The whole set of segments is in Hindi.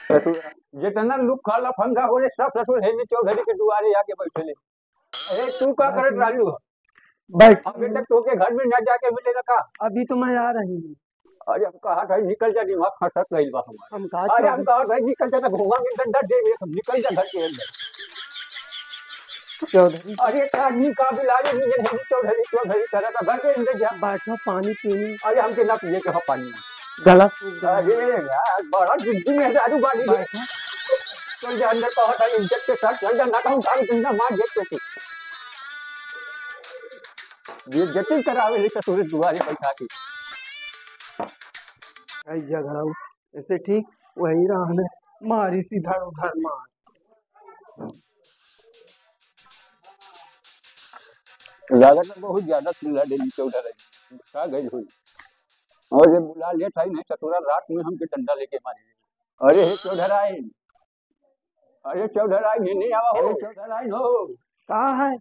ससुर जितना लुक खाला फंगा होले सब ससुर हेनी चौधरी के दुआरे आके बैठे। अरे तू का करत रहलू? बैठ अभी तक तो के घर में न जाके मिले का? अभी तो मैं आ रही हूँ। अरे हम कहा था निकल जा, दिमाग खसक गइल बा हमार। हम कहा अरे हम चौधरी कहा था निकल जा, तो घुमा के डंडा दे दे, हम निकल जा घर के अंदर। चौधरी अरे का आदमी का बुलाए नहीं हेनी चौधरी चौधरी करा था घर के अंदर जा। बैठो पानी पीनी अरे हमके ना पिए के हो पानी। गला सूख गया। अरे यार बड़ा जिद्दी में दारू बानी है। बैठो चल जा अंदर, कहा था इज्जत के साथ चल जा, ना कहूँ उठा के डंडा मार दे तो बेइज्जती करावे ले ससुर दुआरे बैठा के। ऐ जगह ऐसे ठीक वही रहने मारी सीधा उधर मार। लागत में बहुत ज्यादा चिल्ला देली चौधरी गुस्सा गई हुई। और ये बुला ले था नहीं ससुरा, रात में हमके डंडा लेके मारे। अरे हे चौधराई, अरे चौधराई नहीं आवा हो, चौधराई हो। कहा है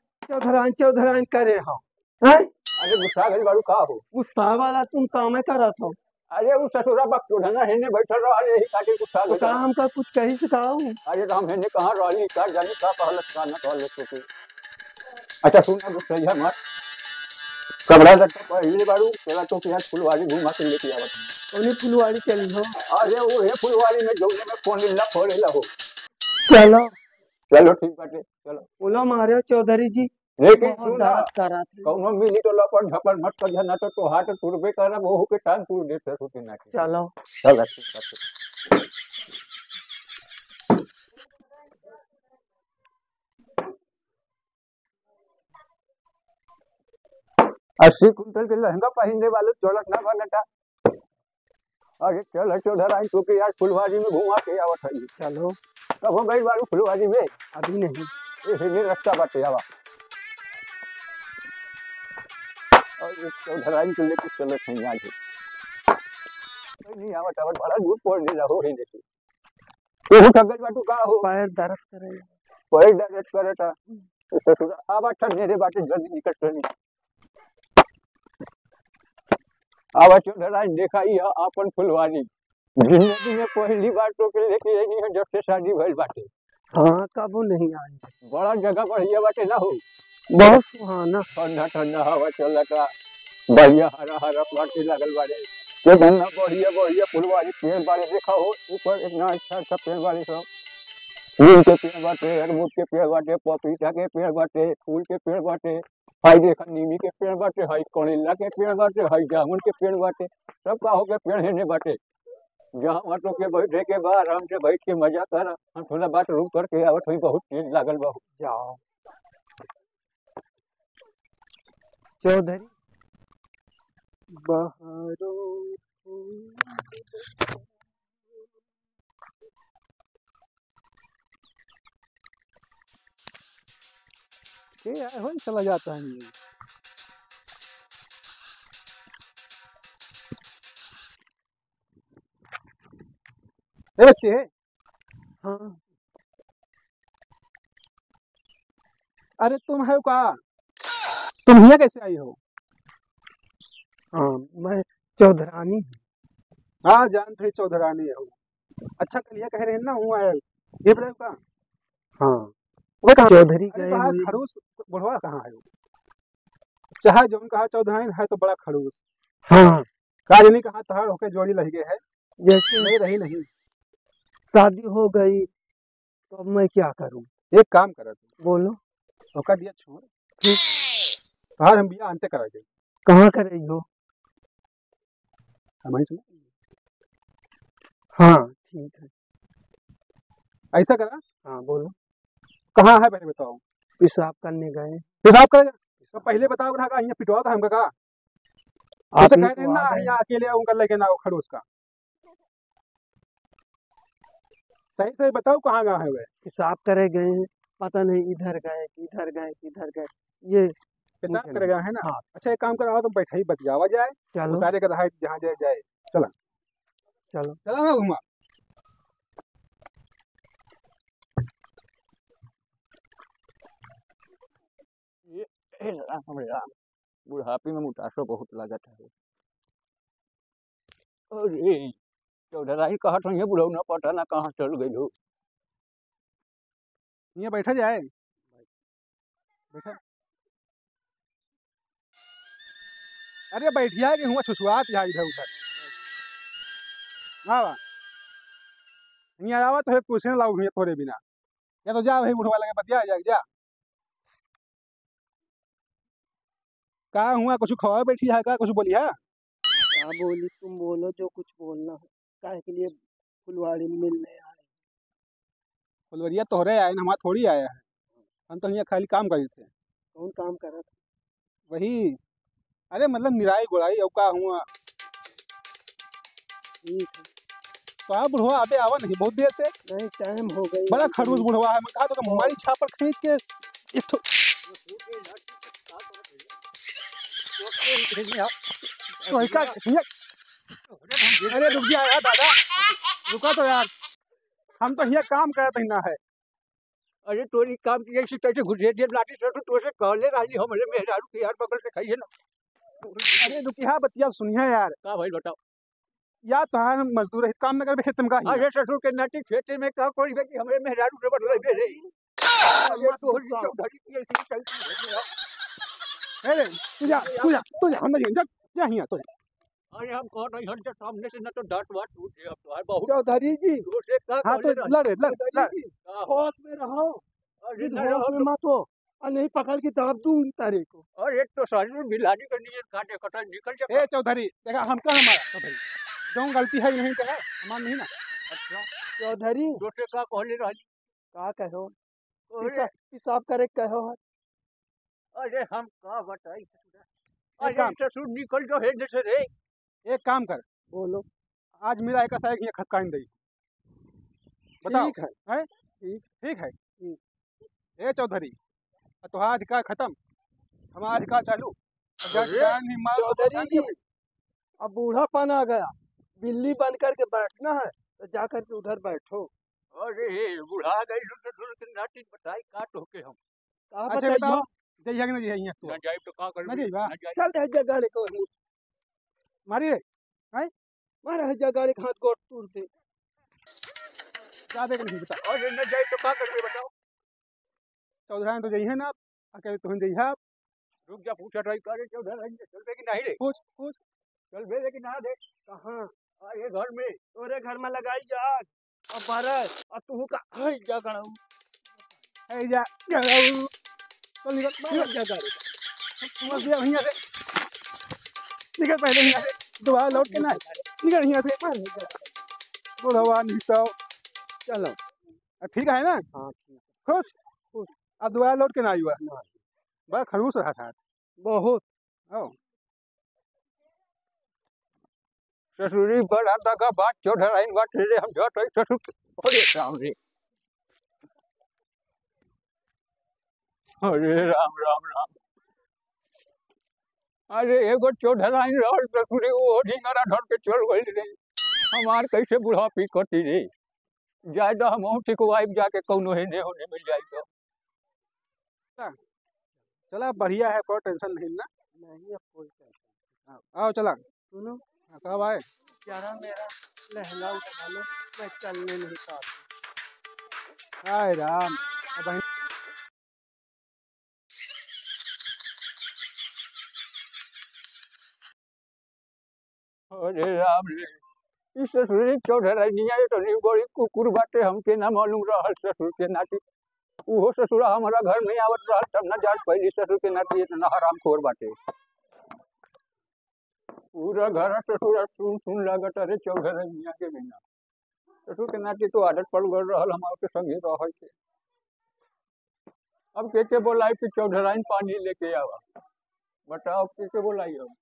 चौधराइन करे हो हैं? अरे गुस्सा गई बारू का हो? गुस्सा वाला तुम काम करा था अरे वो ससुरा बक चौधना हेने बैठल रहा, यही काटे गुस्सा तो गई। कहा हमका कुछ कही सिखाओ। अरे तो हम हेने कहाँ रहली का जाने का कहलत का न कहलत तो। अच्छा सुना गुस्सा मत, कपड़ा लट्टा पहले बारू तेरा तो क्या फुलवारी घुमा के लेके आवत। उन्हीं फुलवाड़ी चली हो। अरे वो ये फुलवारी में जोने में कौन लीला फोड़ेला हो। चलो चलो ठीक बाटे चलो। बोलो मारे चौधरी जी लेकिन बहुत सुना, दर्द करा थे। कौनो मिली तो लपट झपट मत कर ना तो हाथ तुरबे कर वो के टांग तोड़ दे ससुर ना के। चलो चल ठीक बाटे। 80 कुंटल के लहंगा पहनने वाले चौलट ना बनता। अरे चल चौधराई तो के यार फुलवारी में घुमा के आवत है। चलो कब हो गई बारू फुलवारी में? अभी नहीं ये रास्ता बाटे आवा। और ये चौधराई को लेके चलो सही आज नहीं आवत आवत बड़ा दूर पड़ दे हो ही देखी। तू थक बाटू का हो? पैर दर्द करे पैर दर्द करता तो ससुर आवा ठन मेरे बाटे जल्दी निकल चली। आवा चौधराई देखा ही अपन फुलवारी जिंदगी में पहली बार तो के लेके आई है जब से शादी भइल बाटे। हाँ कबो नहीं आई। बड़ा जगह बढ़िया बाटे ना हो, बहुत सुहाना ठंडा ठंडा हवा चलता, बढ़िया हरा हरा प्लाटे लगल बाड़े। ये धन्ना बढ़िया बढ़िया फुलवारी पेड़ बाड़े देखा हो, ऊपर इतना अच्छा अच्छा पेड़ बाड़े सब। नीम के पेड़ बाटे, अरबूज के पेड़ बाटे, पपीता के पेड़ बाटे, फूल के पेड़ बाटे, हाई देखा नीमी के पेड़ बाटे, हाई करेला के पेड़ बाटे, हाई जामुन के पेड़ बाटे, सब का हो के पेड़ हेने बाटे। जहाँ वहाँ तो के बैठे के बाद आराम से बैठ के मजा कर, हम थोड़ा बात रुक करके आवत हुई, बहुत तेज लागल बा। जाओ चौधरी बहारो हो चला जाता है ये। ए हाँ अरे तुम है का? तुम यहाँ कैसे आई हो? हाँ मैं चौधरानी हूँ। हाँ जानते ही चौधरानी हो। अच्छा कल ये कह रहे हैं ना हूँ आयल ये बता का? हाँ वो कहाँ चौधरी अरे गए कहाँ हुए खड़ूस बुढ़वा कहाँ है? चाहे जो कहा चौधरानी है तो बड़ा खड़ूस। हाँ काज नहीं कहा तहार होके जोड़ी लग गए है जैसे नहीं रही नहीं। शादी हो गई तो अब मैं क्या करूँ? एक काम करा तू बोलो धोखा दिया छोड़ ठीक तहार हम बिया अंते करा दे। कहाँ कर रही हो? हमारी सुन हाँ ठीक है ऐसा करा। हाँ बोलो कहाँ है पहले बताओ। पेशाब करने गए। पेशाब करेगा तो पहले बताओ ना का यहाँ पिटवा का हमका का ऐसा आपने कह रहे तो ना आ गए यहाँ अकेले उनका लेके ना खड़ूस का। सही सही बताओ कहाँ गया है वे? पेशाब करे गए हैं, पता नहीं इधर गए किधर गए किधर गए ये पेशाब मुझे करेगा नहीं। है ना। हाँ अच्छा एक काम करो तुम बैठा ही बतियावा जाए चलो सारे का रहा जहाँ जाए जाए। चला चलो चला ना घुमा। ये राम राम, बुढ़ापे में मुटासो बहुत लागत है। अरे चौधराई कहत हई बुढ़ऊ न पता ना कहाँ चल गई हो। यहाँ बैठा जाए, बैठा। अरे बैठिया कि हुआ छुछुआत यहाँ इधर उधर। हाँ बा यहाँ आवा तो पूछने लाऊ भैया थोड़े बिना, या तो जा भाई बुढ़वा लगे बतिया जा। का हुआ कुछ खवा बैठी है का कुछ बोली है? हाँ बोली, तुम बोलो जो कुछ बोलना है। काहे के लिए फुलवाड़ी में मिलने आए? फुलवरिया तोहरे आए हमारा थोड़ी आया है। हम तो यहाँ खाली काम करे थे। कौन काम कर रहा था? वही, अरे मतलब निराई गुड़ाई अब का हुआ। ठीक है। तो आप बुढ़वा आबे आवा नहीं बहुत देर से। नहीं, टाइम हो गई। बड़ा खड़ूस बुढ़वा है, मैं कहा तो हमारी छापर खींच के इठो। तो इसका अरे रुक जा यार दादा, रुका तो यार, हम तो यहाँ काम करते ही ना है। अरे तोरी काम की ऐसी कैसे घुसे दे लाठी से तो से कहले रही हमरे मेहरारू के यार बगल से खाइए ना। अरे रुकिया बतिया सुनिए यार। का भाई बताओ। या तो है हम मजदूर है, काम न करबे खेत में का ही। अरे ससुर के नाटी खेते में का कोई कि हमरे मेहरारू से बदले बे रे। ये तोरी चौधरी की ऐसी चलती है। अरे तू जा हम नहीं जा यहाँ तो। अरे हम कह रहे हैं सामने से न तो डांट वाट टूट गया अब तो है बहुत। चौधरी जी, दूसरे का हाँ तो लड़। होश में रहो। अरे होश में मत हो, और नहीं पकड़ के दाब दूंगी तारे को। और एक तो सारी बिलाड़ी करनी है काटे कटा निकल जाए। ए चौधरी देखा हम का हमारा चौधरी जो गलती है नहीं कहा हमार नहीं ना। अच्छा चौधरी दूसरे का कहले रही का कहो? अरे पिसाब करे कहो। अरे हम का बताई एक अरे काम। ससुर निकल जो है जैसे रे। एक काम कर, बोलो। आज मेरा एक ऐसा है कि ये खतकाइन दई। बताओ ठीक है। है ठीक है। ए चौधरी तो आज का खत्म, हमारा का चालू। चौधरी जी, अब बूढ़ापन आ गया, बिल्ली बन करके बैठना है तो जा करके उधर बैठो। अरे बुढ़ा गई ससुर के नाटी बताई काट होके हम का अच्छा बताइयो? बताओ जइया कि नहीं जइया न तू जाए तो का कर ना जइबा चल रह जगह को मारी रे मारे जगह हाथ गोड़ तोड़ दे। क्या देख नहीं बता। अरे न जाए तो का करबे बताओ। चौधरी तो जइहे ना अकेले तुम जइहा। रुक जा पूछा ट्राई करे चौधरी चलबे कि नहीं रे। पूछ चलबे लेकिन ना दे कहाँ? अरे घर में तोरे घर में लगाई जाग और बारह और तू का हई जगह ए जा चल निकल मार जगह तू बस ये भैया से निकल पहले यहाँ से, दोबारा लौट के ना निकल यहाँ से। मार जगह। बुढ़वा नहीं तो चलो ठीक है ना, हाँ ठीक खुश। अब दोबारा लौट के ना आई हुआ, बड़ा खड़ूस रहा था बहुत। ओ ससुरी बड़ा दगा बात चौधराइन बात रे हम जो तो ससुर अरे राम रे। अरे राम राम राम। अरे एगो चौधराइन रहल ससुरी वो ढिंगरा धर के चल गई रे। हमार कैसे बुढ़ा पी कटी रे। जाए तो हम ठीक वाइफ जाके कौनो हेने होने मिल जाए तो। चला बढ़िया है, कोई टेंशन नहीं ना। नहीं अब कोई टेंशन। आओ चला सुनो, कब आए? जरा मेरा लहंगा उठा लो, मैं चलने नहीं पाती। हाय राम। अब अरे राम रे इस ससुरी चौधराइनिया तो नहीं बड़ी कुकुर बाटे हमके ना मालूम रहल ससुर के नाती। वो ससुरा हमारा घर नहीं आवत रहल तब न जात पहली ससुर के नाती इतना हराम खोर बाटे। पूरा घर ससुर सुन सुन लागत अरे चौधराइनिया के बिना ससुर के नाती तो आदत पड़ गल रहल हमारे के संगे रह के। अब कैसे बोलाई कि चौधराइन पानी लेके आवा बताओ कैसे बोलाई अब।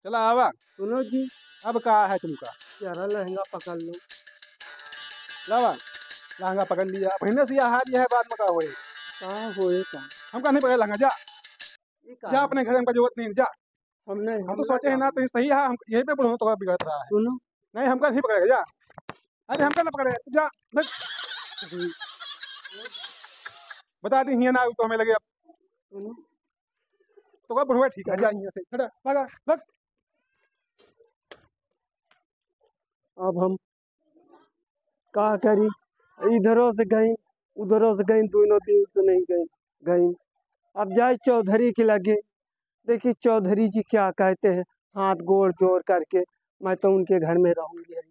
चला आवा। सुनो जी, अब कहा है तुमका? जरा लहंगा पकड़ लो। लावा लहंगा पकड़ लिया, पहले से यह हाथ यह बाद में का हुए कहाँ होए का? हमका नहीं पकड़ लहंगा। जा जा अपने घर में जरूरत नहीं, जा। हम तो सोचे है ना तो सही है, हम यहीं पे बुढ़ो तो बिगड़ रहा है। सुनो, नहीं हमका नहीं पकड़ेगा, जा। अरे हमका ना पकड़ेगा, जा बता दी हिया ना तो हमें लगे अब। सुनो, तो का बुढ़वा ठीक है, जा यहाँ से खड़ा भागा भाग। अब हम का करी, इधरों से गई उधरों से गई, दोनों दिन से नहीं गई गई। अब जाए चौधरी के लगे, देखिए चौधरी जी क्या कहते हैं, हाथ गोड़ जोड़ करके मैं तो उनके घर में रहूंगी।